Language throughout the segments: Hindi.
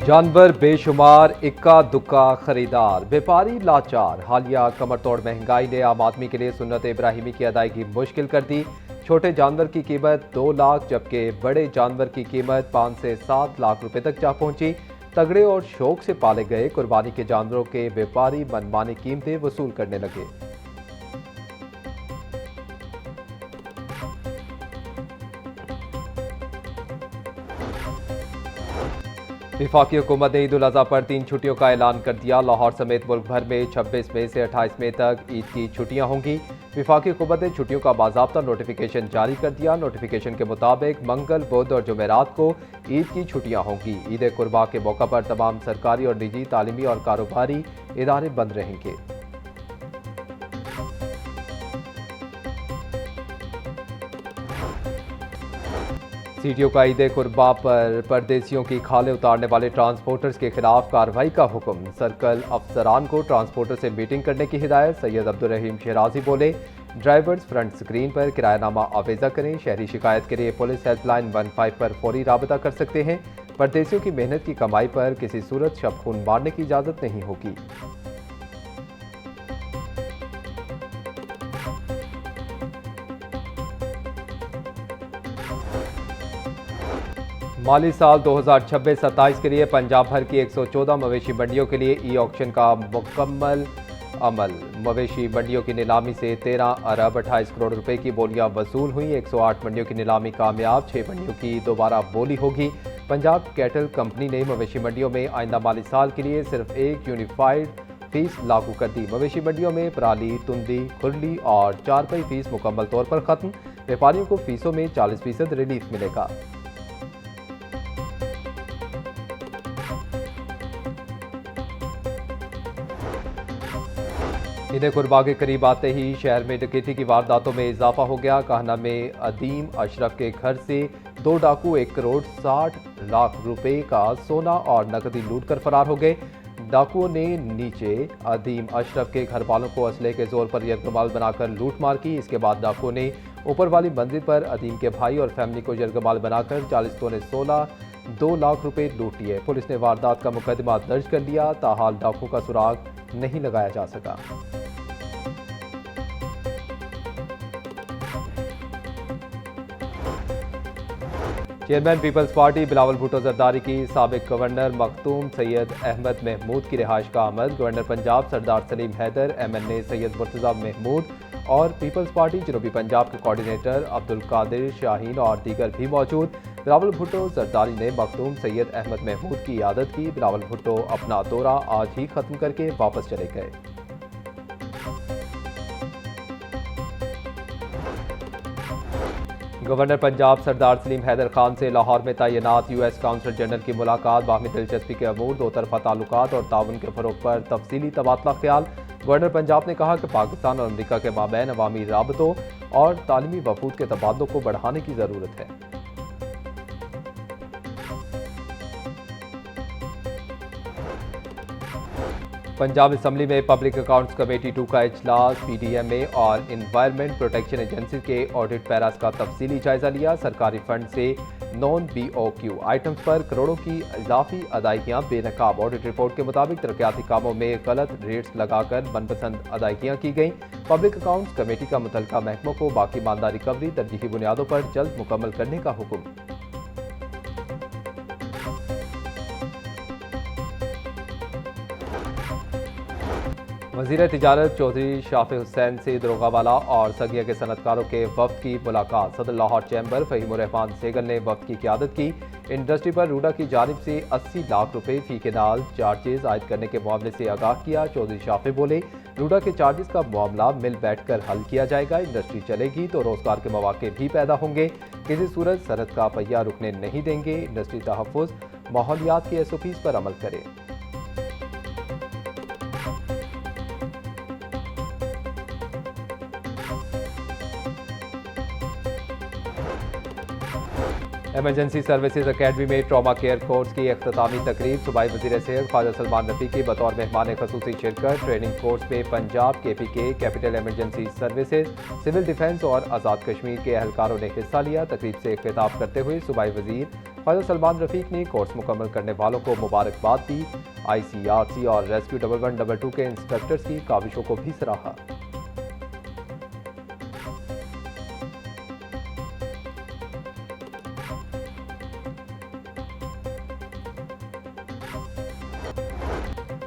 जानवर बेशुमार, इक्का दुक्का खरीदार, व्यापारी लाचार। हालिया कमर तोड़ महंगाई ने आम आदमी के लिए सुन्नत इब्राहिमी की अदायगी मुश्किल कर दी। छोटे जानवर की कीमत 2 लाख जबकि बड़े जानवर की कीमत 5 से 7 लाख रुपए तक जा पहुंची। तगड़े और शौक से पाले गए कुर्बानी के जानवरों के व्यापारी मनमानी कीमतें वसूल करने लगे। वफाकी हुकूमत ने ईद उल अजहा पर 3 छुट्टियों का ऐलान कर दिया। लाहौर समेत मुल्क भर में 26 मई से 28 मई तक ईद की छुट्टियां होंगी। वफाकी हुकूमत ने छुट्टियों का बाज़ाब्ता नोटिफिकेशन जारी कर दिया। नोटिफिकेशन के मुताबिक मंगल, बुध और जुमेरात को ईद की छुट्टियां होंगी। ईद कुर्बा के मौका पर तमाम सरकारी और निजी, तालीमी और कारोबारी इदारे बंद रहेंगे। सीटीओ का ईद कुर्बा पर परदेसियों की खाले उतारने वाले ट्रांसपोर्टर्स के खिलाफ कार्रवाई का हुक्म। सर्कल अफसरान को ट्रांसपोर्टर से मीटिंग करने की हिदायत। सैयद अब्दुल रहीम शहराजी बोले, ड्राइवर्स फ्रंट स्क्रीन पर किरायानामा आवेजा करें। शहरी शिकायत के लिए पुलिस हेल्पलाइन 15 पर फौरी राबता कर सकते हैं। परदेसियों की मेहनत की कमाई पर किसी सूरत शब खून मारने की इजाज़त नहीं होगी। माली साल 2026-27 के लिए पंजाब भर की 114 मवेशी मंडियों के लिए ई ऑक्शन का मुकम्मल अमल। मवेशी मंडियों की नीलामी से 13 अरब 28 करोड़ रुपए की बोलियां वसूल हुई। 108 मंडियों की नीलामी कामयाब, 6 मंडियों की दोबारा बोली होगी। पंजाब कैटल कंपनी ने मवेशी मंडियों में आइंदा माली साल के लिए सिर्फ एक यूनिफाइड फीस लागू कर दी। मवेशी मंडियों में पराली, तुंदी, खुरली और चारपाई फीस मुकम्मल तौर पर खत्म। व्यापारियों को फीसों में 40% रिलीफ मिलेगा। ईद कुर्बा के करीब आते ही शहर में डकैती की वारदातों में इजाफा हो गया। काहना में अदीम अशरफ के घर से 2 डाकू 1 करोड़ 60 लाख रुपए का सोना और नकदी लूट कर फरार हो गए। डाकुओं ने नीचे अदीम अशरफ के घर वालों को असले के जोर पर यरगमाल बनाकर लूट मार की। इसके बाद डाकुओं ने ऊपर वाली मंजिल पर अदीम के भाई और फैमिली को यरगमाल बनाकर 40 तोले 2 लाख रुपए लूट लिए। पुलिस ने वारदात का मुकदमा दर्ज कर लिया। ताहाल डाकुओं का सुराग नहीं लगाया जा सका। Chairman peoples party Bilawal Bhutto Zardari की साबिक गवर्नर मखदूम सैयद अहमद महमूद की रिहाइश का अमल। गवर्नर पंजाब सरदार सलीम हैदर, MNA सैयद मुर्तज़ा महमूद और पीपल्स पार्टी जनूबी पंजाब के कोऑर्डिनेटर अब्दुल कादिर शाहीन और दीगर भी मौजूद। बिलावल भुट्टो जरदारी ने मखदूम सैयद अहमद महमूद की इयादत की। बिलावल भुट्टो अपना दौरा आज ही खत्म करके वापस चले गए। गवर्नर पंजाब सरदार सलीम हैदर खान से लाहौर में तैनात US काउंसल जनरल की मुलाकात। बाहमी दिलचस्पी के अमूर, दो तरफा ताल्लुकात और ताउन के फरोग पर तफसीली तबादला ख्याल। गवर्नर पंजाब ने कहा कि पाकिस्तान और अमरीका के माबैन अवामी राबतों और तालीमी वफूद के तबादलों को बढ़ाने की ज़रूरत है। पंजाब असम्बली में पब्लिक अकाउंट्स कमेटी 2 का इजलास। PDMA और इन्वायरमेंट प्रोटेक्शन एजेंसी के ऑडिट पैरास का तफसीली जायजा लिया। सरकारी फंड से नॉन BOQ आइटम्स पर करोड़ों की इजाफी अदायगियां बेनकाब। ऑडिट रिपोर्ट के मुताबिक तरक्याती कामों में गलत रेट्स लगाकर मनपसंद अदायगियां की गईं। पब्लिक अकाउंट्स कमेटी का मुतल्लिका महकमों को बाकी मानदा रिकवरी तरजीही बुनियादों पर जल्द मुकम्मल करने का हुक्म। वज़ीर तिजारत चौधरी शाफी हुसैन से दरोगावाला और सगिया के सनतकारों के वफ्द की मुलाकात। सदर लाहौर चैम्बर फ़हीमुर रहमान सेगल ने वफ्द की क़यादत की। इंडस्ट्री पर रूडा की जानिब से 80 लाख रुपए फी के नाल चार्जेस आयद करने के मामले से आगाह किया। चौधरी शाफी बोले, रूडा के चार्जेस का मामला मिल बैठकर हल किया जाएगा। इंडस्ट्री चलेगी तो रोजगार के मौके भी पैदा होंगे। किसी सूरत सनत का पहिया रुकने नहीं देंगे। इंडस्ट्री तहफ़्फ़ुज़ माहौलियात के SOPs पर अमल करे। एमरजेंसी सर्विसेज अकेडमी में ट्रॉमा केयर कोर्स की अख्तामी तकरीब। सूबाई वज़ीर सेहत ख्वाजा सलमान रफ़ी की बतौर मेहमान ख़ुसूसी शिरकत। ट्रेनिंग कोर्स में Punjab KPK, capital emergency services, civil defence और आज़ाद कश्मीर के एहलकारों ने हिस्सा लिया। तकरीब से खिताब करते हुए सूबाई वज़ीर ख्वाजा सलमान रफीक ने कोर्स मुकम्मल करने वालों को मुबारकबाद दी। ICRC और रेस्क्यू 1112 के इंस्ट्रक्टर्स की काविशों को भी सराहा।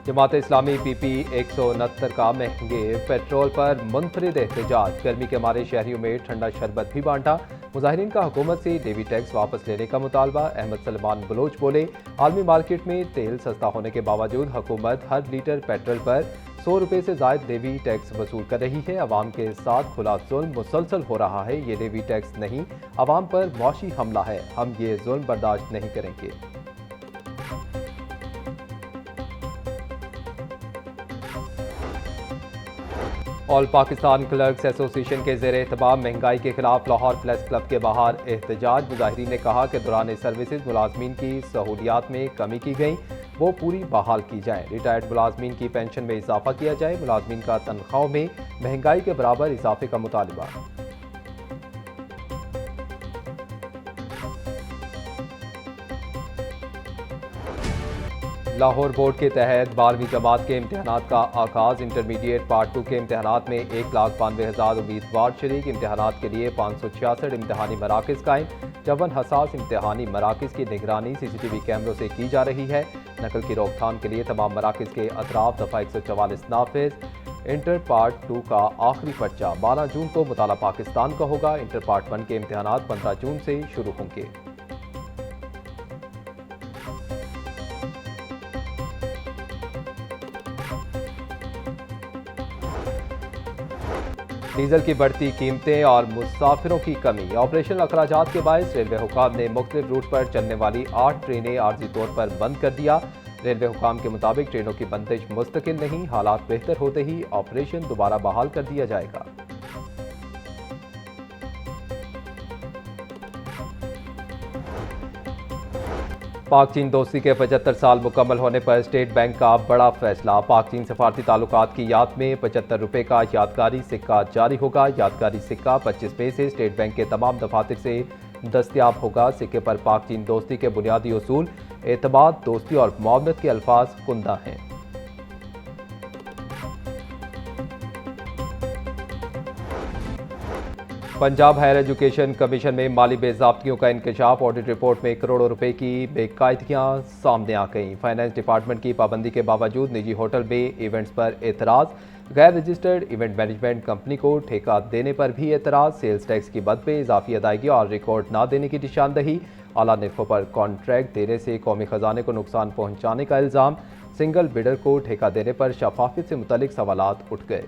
जमात इस्लामी PP 169 का महंगे पेट्रोल पर मुनफरिद एहतजाज। गर्मी के मारे शहरियों में ठंडा शरबत भी बांटा। मुजाहिरीन का हुकूमत से लेवी टैक्स वापस लेने का मुतालबा। अहमद सलमान बलोच बोले, आलमी मार्केट में तेल सस्ता होने के बावजूद हुकूमत हर लीटर पेट्रोल पर 100 रुपये से जायद लेवी टैक्स वसूल कर रही है। अवाम के साथ खुला जुल्म मुसलसल हो रहा है। ये लेवी टैक्स नहीं, अवाम पर मौशी हमला है। हम ये जुल्म बर्दाश्त नहीं करेंगे। ऑल पाकिस्तान क्लर्क्स एसोसिएशन के ज़ेर एहतमाम महंगाई के खिलाफ लाहौर प्रेस क्लब के बाहर एहतजाज। मुजाहिरीन ने कहा कि दौरान सर्विसेज मुलाजमीन की सहूलियात में कमी की गई, वो पूरी बहाल की जाए। रिटायर्ड मुलाजमीन की पेंशन में इजाफा किया जाए। मुलाजमीन का तनख्वाहों में महंगाई के बराबर इजाफे का मुतालबा। लाहौर बोर्ड के तहत 12वीं जमात के इम्तहानात का आगाज़। इंटरमीडिएट पार्ट 2 के इम्तहानात में 1,92,000 उम्मीदवार शरीक। इम्तहानात के लिए 566 इम्तहानी मराकज़ कायम। 54 हसास इम्तहानी मराकज़ की निगरानी CCTV कैमरों से की जा रही है। नकल की रोकथाम के लिए तमाम मराकज़ के अतराफ दफ़ा 144 नाफिज। इंटर पार्ट 2 का आखिरी पर्चा 12 जून को मुताला पाकिस्तान का होगा। इंटर पार्ट 1 के इम्तहानात 15 जून से शुरू होंगे। डीजल की बढ़ती कीमतें और मुसाफिरों की कमी। ऑपरेशनल अखराजात के बायस रेलवे हुकाम ने मुख्तलिफ रूट पर चलने वाली 8 ट्रेनें आर्जी तौर पर बंद कर दिया। रेलवे हुकाम के मुताबिक ट्रेनों की बंदिश मुस्तकिल नहीं, हालात बेहतर होते ही ऑपरेशन दोबारा बहाल कर दिया जाएगा। पाक चीन दोस्ती के 75 साल मुकम्मल होने पर स्टेट बैंक का बड़ा फैसला। पाक चीन सफारती ताल्लुकात की याद में 75 रुपये का यादगारी सिक्का जारी होगा। यादगारी सिक्का 25 मई से स्टेट बैंक के तमाम दफातर से दस्तयाब होगा। सिक्के पर पाक चीन दोस्ती के बुनियादी उसूल एतमाद, दोस्ती और मुआवनत के अल्फाज कुंदा हैं। पंजाब हायर एजुकेशन कमीशन में माली बेज़ाब्तियों का इंकशाफ। ऑडिट रिपोर्ट में करोड़ों रुपए की बेकायदगियां सामने आ गईं। फाइनेंस डिपार्टमेंट की पाबंदी के बावजूद निजी होटल में इवेंट्स पर एतराज़। गैर रजिस्टर्ड इवेंट मैनेजमेंट कंपनी को ठेका देने पर भी एतराज़। सेल्स टैक्स की मद पे इजाफी अदायगी और रिकॉर्ड ना देने की निशानदही। आला निर्खों पर कॉन्ट्रैक्ट देने से कौमी खजाने को नुकसान पहुँचाने का इल्ज़ाम। सिंगल बिडर को ठेका देने पर शफाफियत से मुतल्लिक सवालात उठ गए।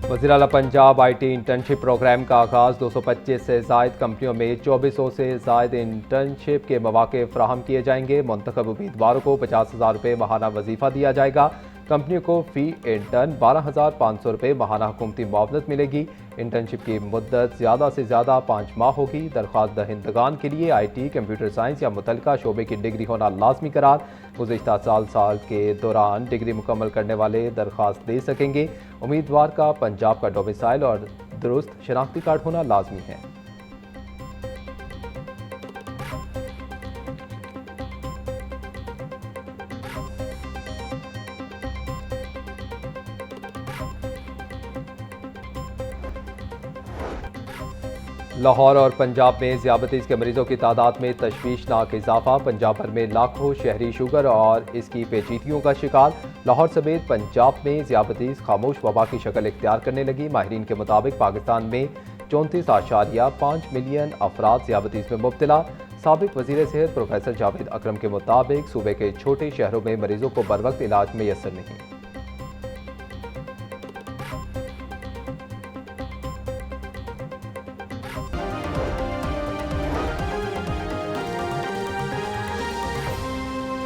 वज़ीर आला पंजाब IT इंटर्नशिप प्रोग्राम का आगाज़। 225 से ज़ायद कंपनियों में 2400 से ज़ायद इंटर्नशिप के मौके फ़राहम किए जाएंगे। मुंतखब उम्मीदवारों को 50,000 रुपये माहाना वजीफ़ा दिया जाएगा। कंपनियों को फ़ी इंटर्न 12,500 रुपये माहाना हुकूमती मुआवनत मिलेगी। इंटर्नशिप की मुद्दत ज़्यादा से ज़्यादा 5 माह होगी। दरख्वास्त दहिंदगान के लिए IT, कंप्यूटर साइंस या मुतल्लिका शोबे की डिग्री होना लाजमी करार। गुज़िश्ता साल के दौरान डिग्री मुकम्मल करने वाले दरख्वास्त दे सकेंगे। उम्मीदवार का पंजाब का डोमिसाइल और दुरुस्त शनाख्ती कार्ड होना लाजमी है। लाहौर और पंजाब में ज़ियाबतीस के मरीजों की तादाद में तशवीशनाक इजाफा। पंजाब भर में लाखों शहरी शुगर और इसकी पेचीदगियों का शिकार। लाहौर समेत पंजाब में ज़ियाबतीस खामोश वबा की शक्ल इख्तियार करने लगी। माहिरीन के मुताबिक पाकिस्तान में 34.5 मिलियन अफराद ज़ियाबतीस में मुब्तला। साबिक वज़ीर सेहत प्रोफेसर जावेद अकरम के मुताबिक सूबे के छोटे शहरों में मरीजों को बरवक्त इलाज मैसर नहीं।